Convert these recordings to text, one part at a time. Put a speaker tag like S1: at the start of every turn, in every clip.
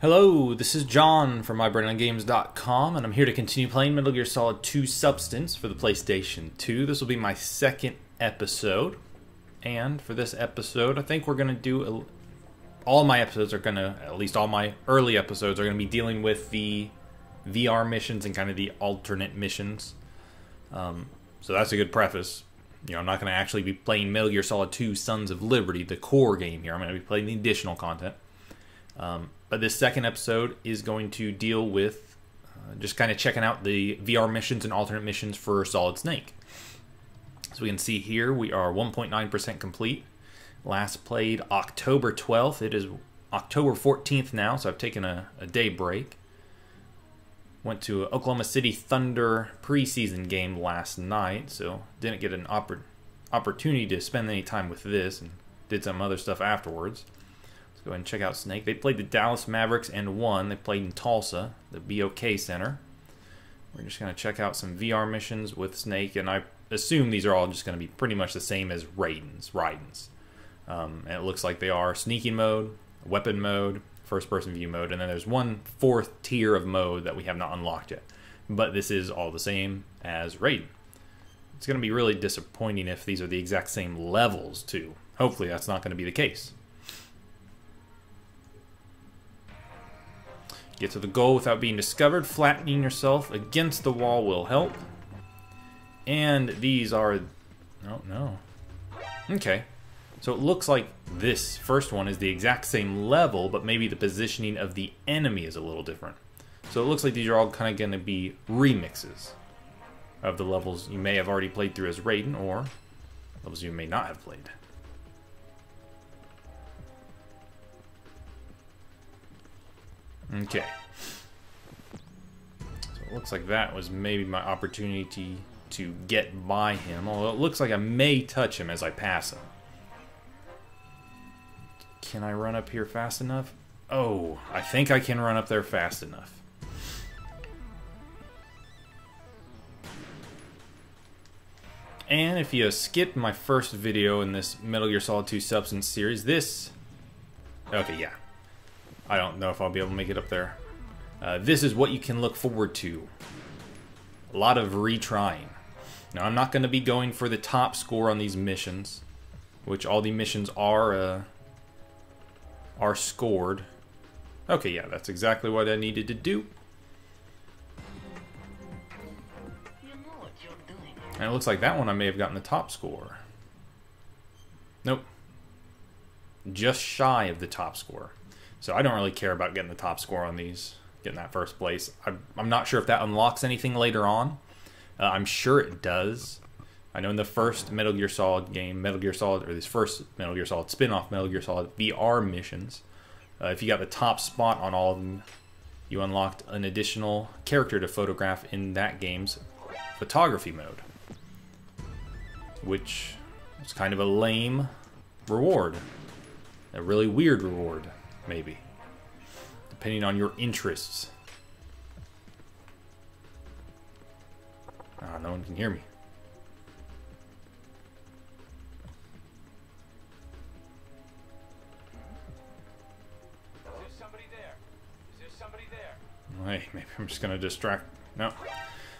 S1: Hello, this is John from MyBrainOnGames.com, and I'm here to continue playing Metal Gear Solid 2 Substance for the PlayStation 2. This will be my second episode, and for this episode, I think we're going to do... all my episodes are going to, at least all my early episodes, are going to be dealing with the VR missions and kind of the alternate missions. So that's a good preface. You know, I'm not going to actually be playing Metal Gear Solid 2 Sons of Liberty, the core game here. I'm going to be playing the additional content. But this second episode is going to deal with just kind of checking out the VR missions and alternate missions for Solid Snake. So we can see here we are 1.9% complete. Last played October 12th. It is October 14th now, so I've taken a day break. Went to an Oklahoma City Thunder preseason game last night, so didn't get an opportunity to spend any time with this, and did some other stuff afterwards. Let's go ahead and check out Snake. They played the Dallas Mavericks and won. They played in Tulsa, the BOK Center. We're just going to check out some VR missions with Snake, and I assume these are all just going to be pretty much the same as Raiden's. And it looks like they are sneaking mode, weapon mode, first-person view mode, and then there's one fourth tier of mode that we have not unlocked yet. But this is all the same as Raiden. It's going to be really disappointing if these are the exact same levels, too. Hopefully that's not going to be the case. Get to the goal without being discovered. Flattening yourself against the wall will help. And these are... oh, no. Okay. So it looks like this first one is the exact same level, but maybe the positioning of the enemy is a little different. So it looks like these are all kind of going to be remixes of the levels you may have already played through as Raiden, or levels you may not have played. Okay. So it looks like that was maybe my opportunity to get by him, although it looks like I may touch him as I pass him. Can I run up here fast enough? Oh, I think I can run up there fast enough. And if you skipped my first video in this Metal Gear Solid 2 Substance series, this... okay, yeah. I don't know if I'll be able to make it up there. This is what you can look forward to. A lot of retrying. Now, I'm not going to be going for the top score on these missions, which all the missions are scored. Okay, yeah, that's exactly what I needed to do. And it looks like that one I may have gotten the top score. Nope. Just shy of the top score. So I don't really care about getting the top score on these, getting that first place. I'm not sure if that unlocks anything later on. I'm sure it does. I know in the first Metal Gear Solid game, or this first Metal Gear Solid spin-off Metal Gear Solid VR missions, if you got the top spot on all of them, you unlocked an additional character to photograph in that game's photography mode, which is kind of a lame reward. A really weird reward. Maybe. Depending on your interests. Ah, no one can hear me.
S2: Is there somebody there? Is there somebody there?
S1: Hey, maybe I'm just gonna distract... no.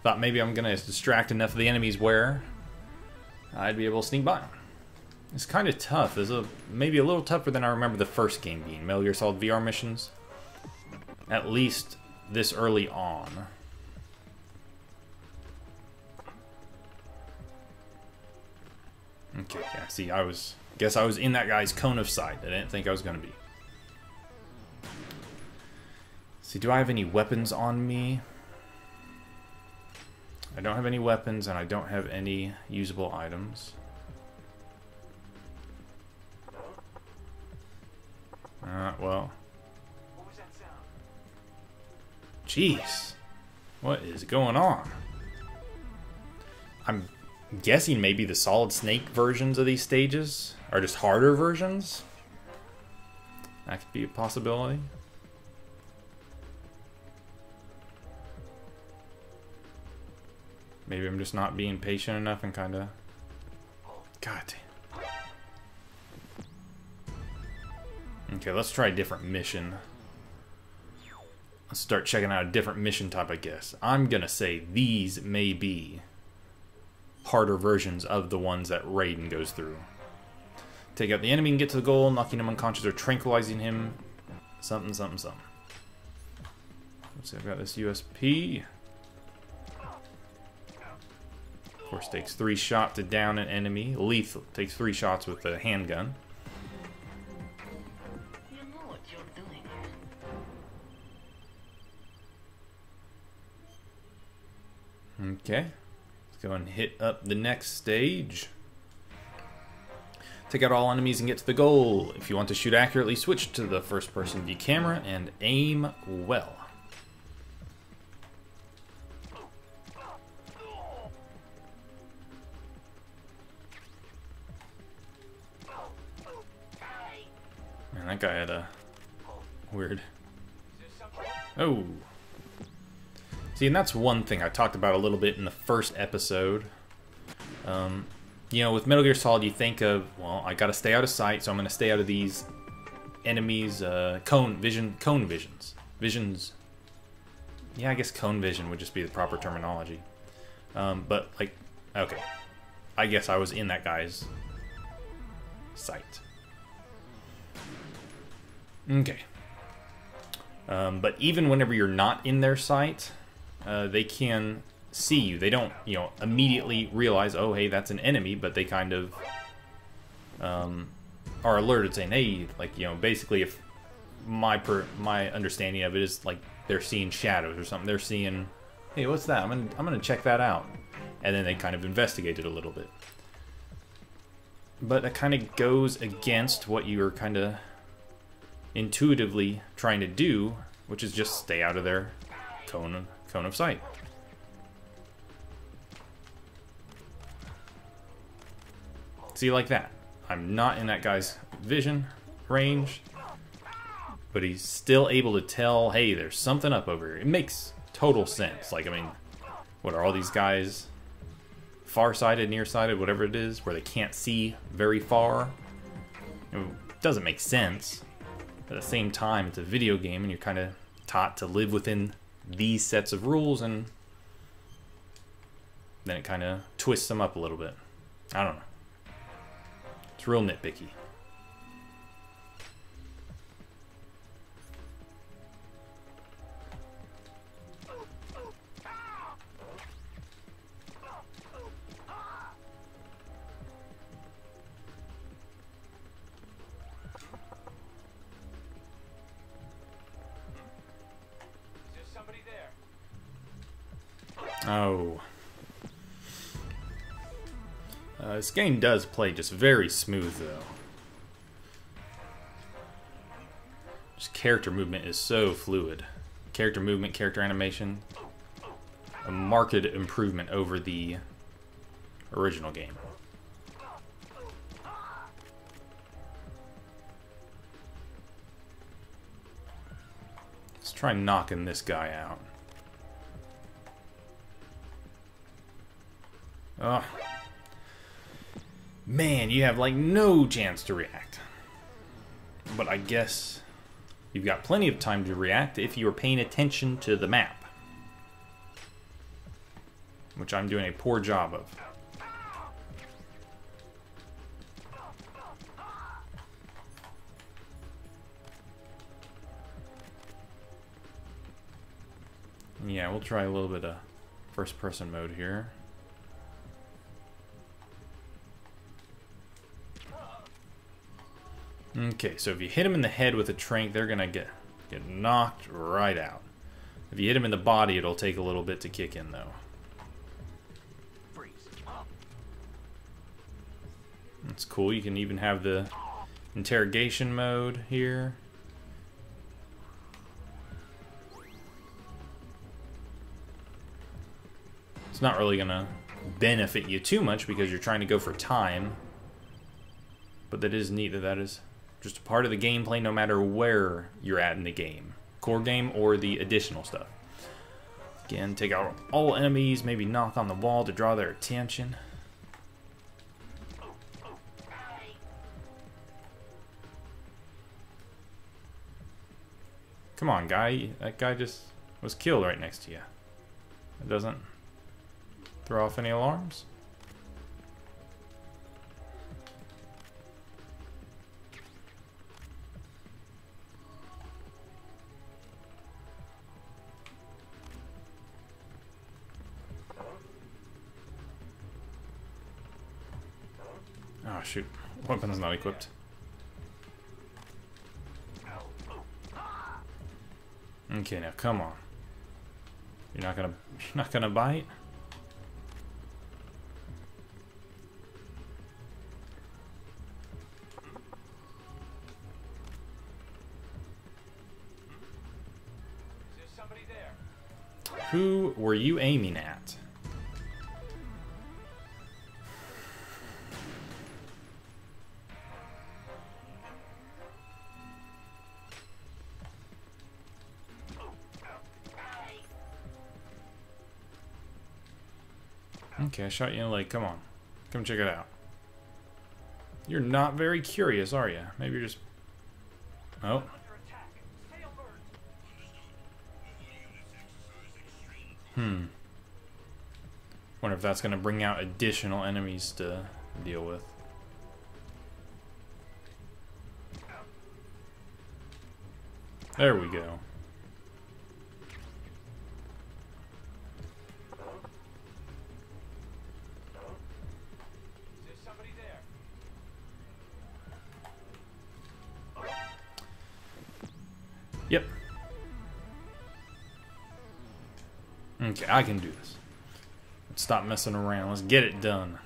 S1: Thought maybe I'm gonna distract enough of the enemies where I'd be able to sneak by them. It's kind of tough. It's maybe a little tougher than I remember the first game being. Metal Gear Solid VR missions. At least this early on. Okay, yeah, see, guess I was in that guy's cone of sight. I didn't think I was going to be. See, do I have any weapons on me? I don't have any weapons, and I don't have any usable items. Well.
S2: What was that sound?
S1: Jeez. What is going on? I'm guessing maybe the Solid Snake versions of these stages are just harder versions. That could be a possibility. Maybe I'm just not being patient enough and kind of... God damn. Okay, let's try a different mission. let's start checking out a different mission type, I guess. I'm gonna say these may be harder versions of the ones that Raiden goes through. Take out the enemy and get to the goal, knocking him unconscious or tranquilizing him. Something, something, something. Let's see, I've got this USP. Of course, takes 3 shots to down an enemy. Lethal. Takes 3 shots with a handgun.
S3: You know what you're doing.
S1: Okay. Let's go and hit up the next stage. Take out all enemies and get to the goal. If you want to shoot accurately, switch to the first-person view camera and aim well. Man, that guy had a weird... Oh! See, and that's one thing I talked about a little bit in the first episode. You know, with Metal Gear Solid, you think of, well, I gotta stay out of sight, so I'm gonna stay out of these enemies' cone visions. Yeah, I guess cone vision would just be the proper terminology. But, like, okay. I guess I was in that guy's sight. Okay. But even whenever you're not in their sight, they can see you. They don't, you know, immediately realize, oh, hey, that's an enemy, but they kind of are alerted, saying, hey, like, you know, basically, if my understanding of it is like they're seeing shadows or something, they're seeing, hey, what's that? I'm gonna check that out, and then they kind of investigate it a little bit. But that kind of goes against what you're kind of intuitively trying to do, which is just stay out of their cone of sight. See, like that. I'm not in that guy's vision range, but he's still able to tell, hey, there's something up over here. It makes total sense. Like, I mean, what are all these guys far-sighted, nearsighted, whatever it is, where they can't see very far? It doesn't make sense. At the same time, it's a video game, and you're kind of taught to live within these sets of rules, and then it kind of twists them up a little bit. I don't know. It's real nitpicky. Oh. This game does play just very smooth, though. Just character movement is so fluid. Character movement, character animation, a marked improvement over the original game. Let's try knocking this guy out. Oh. Man, you have like no chance to react. But I guess you've got plenty of time to react if you are paying attention to the map. Which I'm doing a poor job of. Yeah, we'll try a little bit of first-person mode here. Okay, so if you hit him in the head with a trank, they're gonna get knocked right out. If you hit him in the body, it'll take a little bit to kick in, though. That's cool. You can even have the interrogation mode here. It's not really gonna benefit you too much because you're trying to go for time. But that is neat that is just a part of the gameplay no matter where you're at in the game. Core game or the additional stuff. Again, take out all enemies, maybe knock on the wall to draw their attention. Come on, guy. That guy just was killed right next to you. It doesn't throw off any alarms. Oh shoot, weapon's not equipped. Okay, now come on. You're not gonna bite?
S2: Is there somebody there?
S1: Who were you aiming at? Okay, I shot you in the leg. Come on. Come check it out. You're not very curious, are you? Maybe you're just... Oh.
S2: Under attack. Stay alert.
S1: Wonder if that's going to bring out additional enemies to deal with. There we go.
S2: Is there somebody there?
S1: Yep. Okay, I can do this. Let's stop messing around. Let's get it done.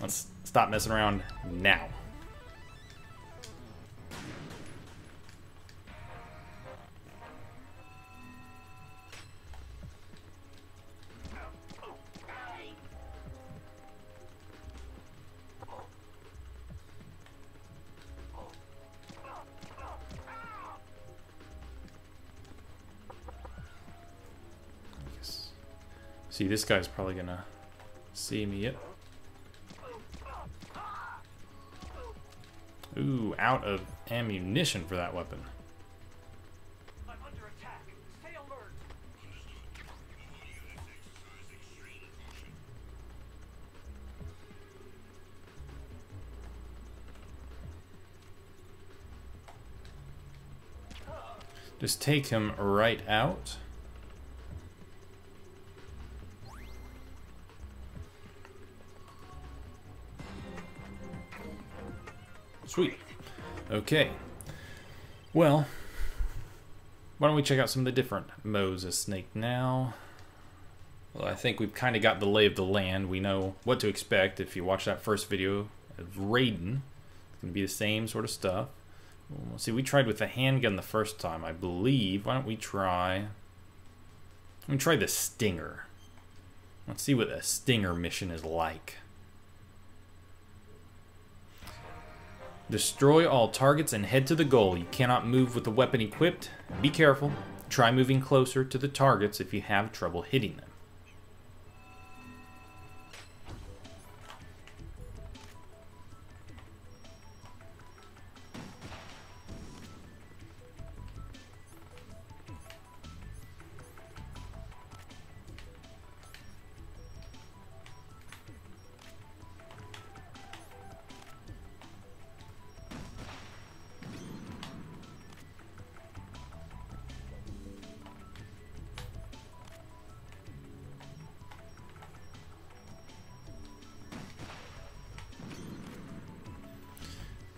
S1: Let's stop messing around now. See, this guy's probably gonna see me. Yep. Ooh, out of ammunition for that weapon.
S2: I'm under attack. Stay alert.
S1: Just take him right out. Sweet. Okay. Well, why don't we check out some of the different modes of Snake now? Well, I think we've kind of got the lay of the land. We know what to expect if you watch that first video of Raiden. It's going to be the same sort of stuff. Well, see, we tried with the handgun the first time, I believe. Why don't we try... Let me try the Stinger. Let's see what a Stinger mission is like. Destroy all targets and head to the goal. You cannot move with the weapon equipped. Be careful. Try moving closer to the targets if you have trouble hitting them.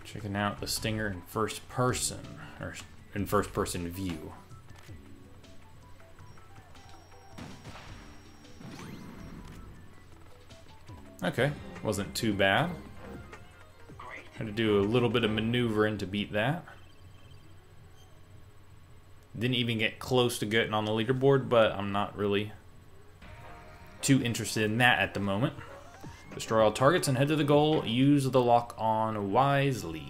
S1: Checking out the Stinger in first person, or in first person view. Okay, wasn't too bad. Had to do a little bit of maneuvering to beat that. Didn't even get close to getting on the leaderboard, but I'm not really too interested in that at the moment. Destroy all targets and head to the goal. Use the lock on wisely.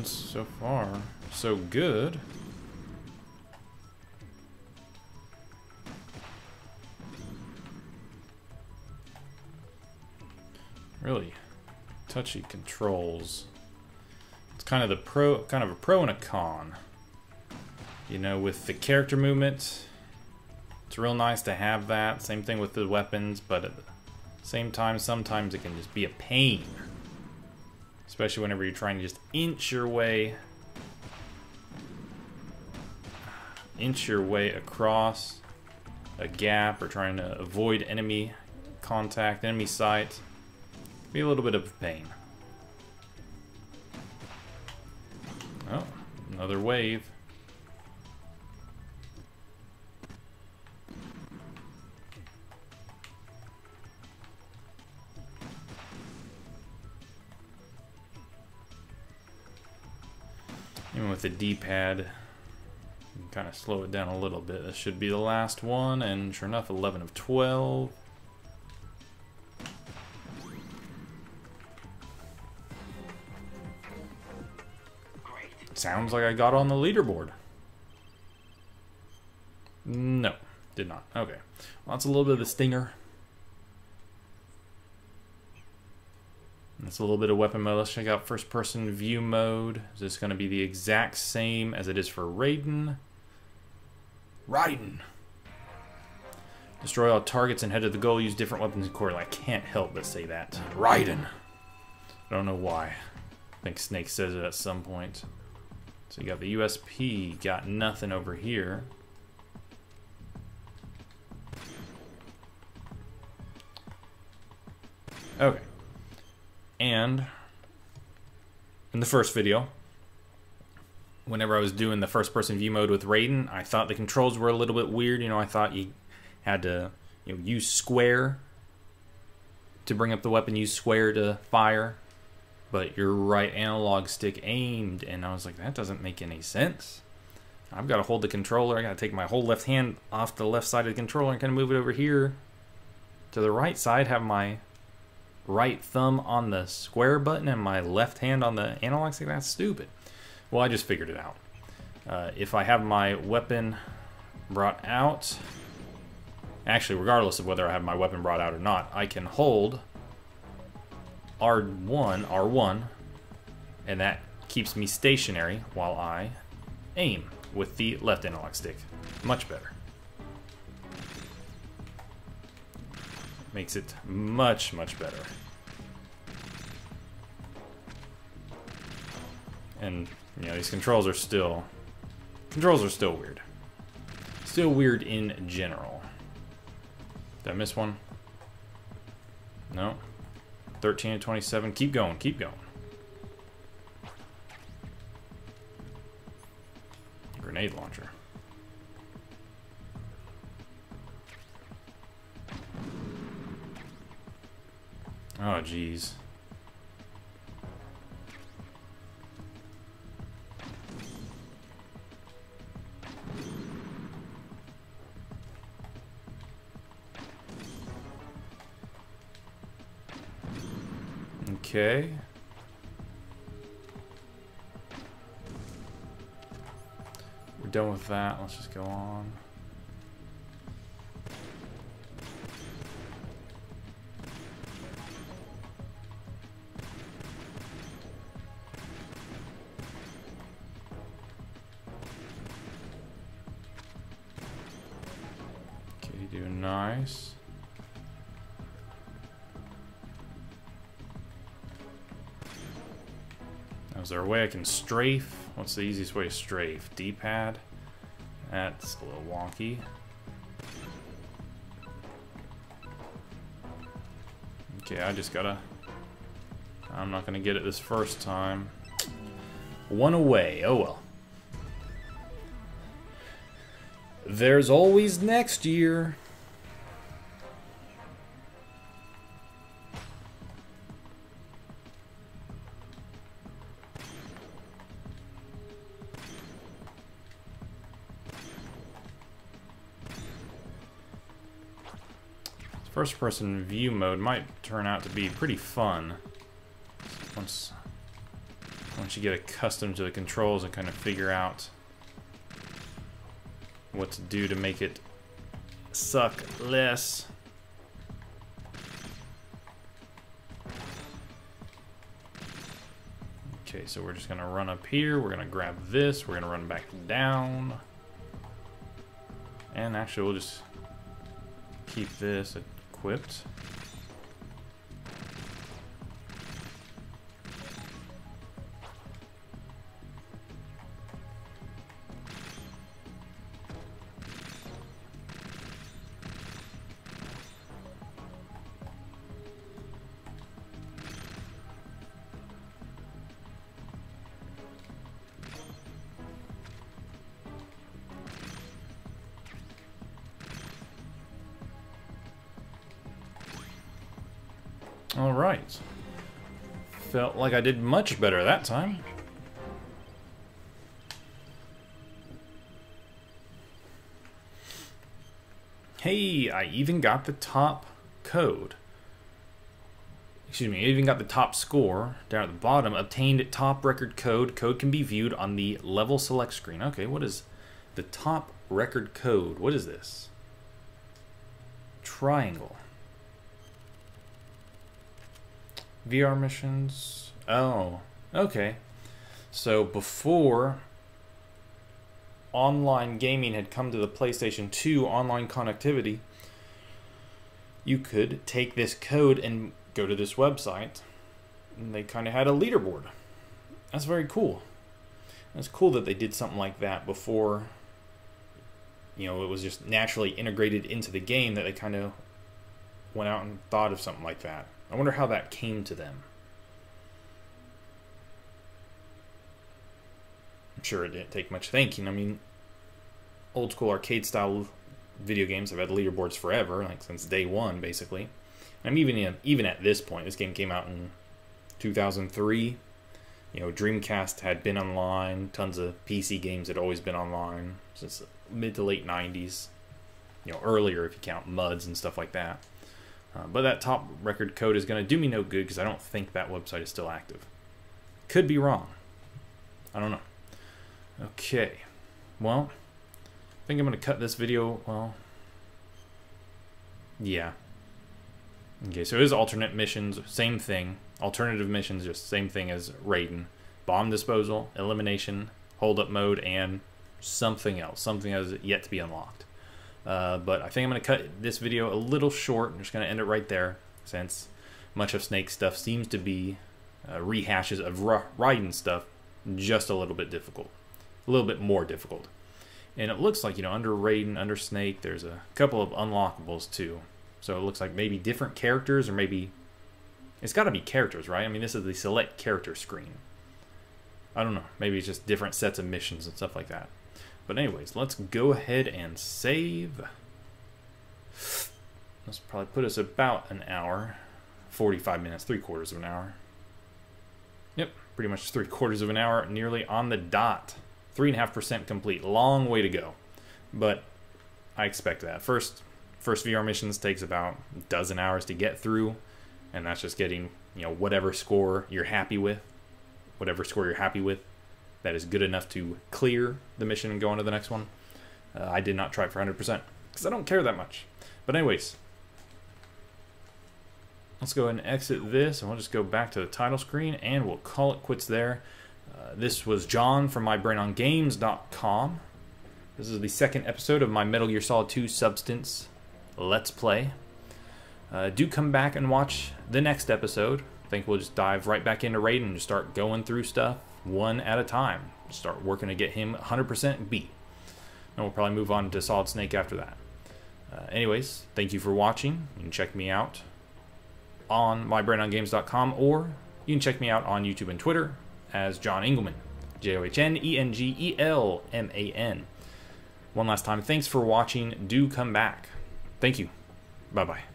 S1: weapons so far. So good. Really touchy controls. It's kind of a pro and a con. You know, with the character movement, it's real nice to have that. Same thing with the weapons, but at the same time, sometimes it can just be a pain. Especially whenever you're trying to just inch your way across a gap, or trying to avoid enemy contact, enemy sight. Be a little bit of a pain. Oh, another wave. Even with the D-pad, you can kind of slow it down a little bit. This should be the last one, and sure enough, 11 of 12. Sounds like I got on the leaderboard. No, did not. Okay. Well, that's a little bit of the stinger. That's a little bit of weapon mode. Let's check out first person view mode. Is this going to be the exact same as it is for Raiden? Raiden! Destroy all targets and head to the goal. Use different weapons accordingly. I can't help but say that. Raiden! I don't know why. I think Snake says it at some point. So you got the USP, got nothing over here. Okay. And in the first video, whenever I was doing the first person view mode with Raiden, I thought the controls were a little bit weird. You know, I thought you had to, you know, use square to bring up the weapon, use square to fire. But your right analog stick aimed, and I was like, that doesn't make any sense. I've got to hold the controller. I got to take my whole left hand off the left side of the controller and kind of move it over here to the right side, have my right thumb on the square button and my left hand on the analog stick. That's stupid. Well, I just figured it out. If I have my weapon brought out, actually, regardless of whether I have my weapon brought out or not, I can hold R1, and that keeps me stationary while I aim with the left analog stick. Much better. Makes it much, much better. And, you know, these controls are still weird. Still weird in general. Did I miss one? No. 13 to 27. Keep going, keep going. Grenade launcher. Oh, jeez. Okay. We're done with that. Let's just go on. Okay, doing nice. Is there a way I can strafe? What's the easiest way to strafe? D-pad? That's a little wonky. Okay, I just gotta... I'm not gonna get it this first time. One away. Oh well. There's always next year. First person view mode might turn out to be pretty fun once Once you get accustomed to the controls and kind of figure out what to do to make it suck less. Okay, so we're just gonna run up here, we're gonna grab this, we're gonna run back down. And actually we'll just keep this equipped. Alright. Felt like I did much better that time. Hey, I even got the top code. Excuse me, I even got the top score down at the bottom. Obtained top record code. Code can be viewed on the level select screen. Okay, what is the top record code? What is this? Triangle. VR missions. Oh, okay. So before online gaming had come to the PlayStation 2, online connectivity, you could take this code and go to this website, and they kind of had a leaderboard. That's very cool. It's cool that they did something like that before, you know, it was just naturally integrated into the game, that they kind of went out and thought of something like that. I wonder how that came to them. I'm sure it didn't take much thinking. I mean, old school arcade style video games have had leaderboards forever, like since day one, basically. And even at this point, this game came out in 2003. You know, Dreamcast had been online. Tons of PC games had always been online since the mid to late 90s. You know, earlier if you count MUDs and stuff like that. But that top record code is going to do me no good because I don't think that website is still active. Could be wrong. I don't know. Okay. Well, I think I'm going to cut this video. Well, yeah. Okay, so it is alternate missions. Same thing. Alternative missions, just same thing as Raiden. Bomb disposal, elimination, hold up mode, and something else. Something that is yet to be unlocked. But I think I'm going to cut this video a little short. I'm just going to end it right there, since much of Snake's stuff seems to be rehashes of Raiden stuff, just a little bit difficult. A little bit more difficult. And it looks like, you know, under Raiden, under Snake, there's a couple of unlockables too. So it looks like maybe different characters, or maybe... It's got to be characters, right? I mean, this is the select character screen. I don't know. Maybe it's just different sets of missions and stuff like that. But anyways, let's go ahead and save. Let's probably put us about an hour. 45 minutes, 3/4 of an hour. Yep, pretty much 3/4 of an hour, nearly on the dot. 3.5% complete. Long way to go. But I expect that. First VR missions takes about a dozen hours to get through. And that's just getting, you know, whatever score you're happy with. Whatever score you're happy with. That is good enough to clear the mission and go on to the next one. I did not try for 100% because I don't care that much. But anyways, let's go ahead and exit this, and we'll just go back to the title screen, and we'll call it quits there. This was John from mybrainongames.com. This is the second episode of my Metal Gear Solid 2 Substance Let's Play. Do come back and watch the next episode. I think we'll just dive right back into Raiden and just start going through stuff one at a time. Start working to get him 100% beat. And we'll probably move on to Solid Snake after that. Anyways, thank you for watching. You can check me out on mybrainongames.com, or you can check me out on YouTube and Twitter as John Engelman. JohnEngelman. One last time, thanks for watching. Do come back. Thank you. Bye-bye.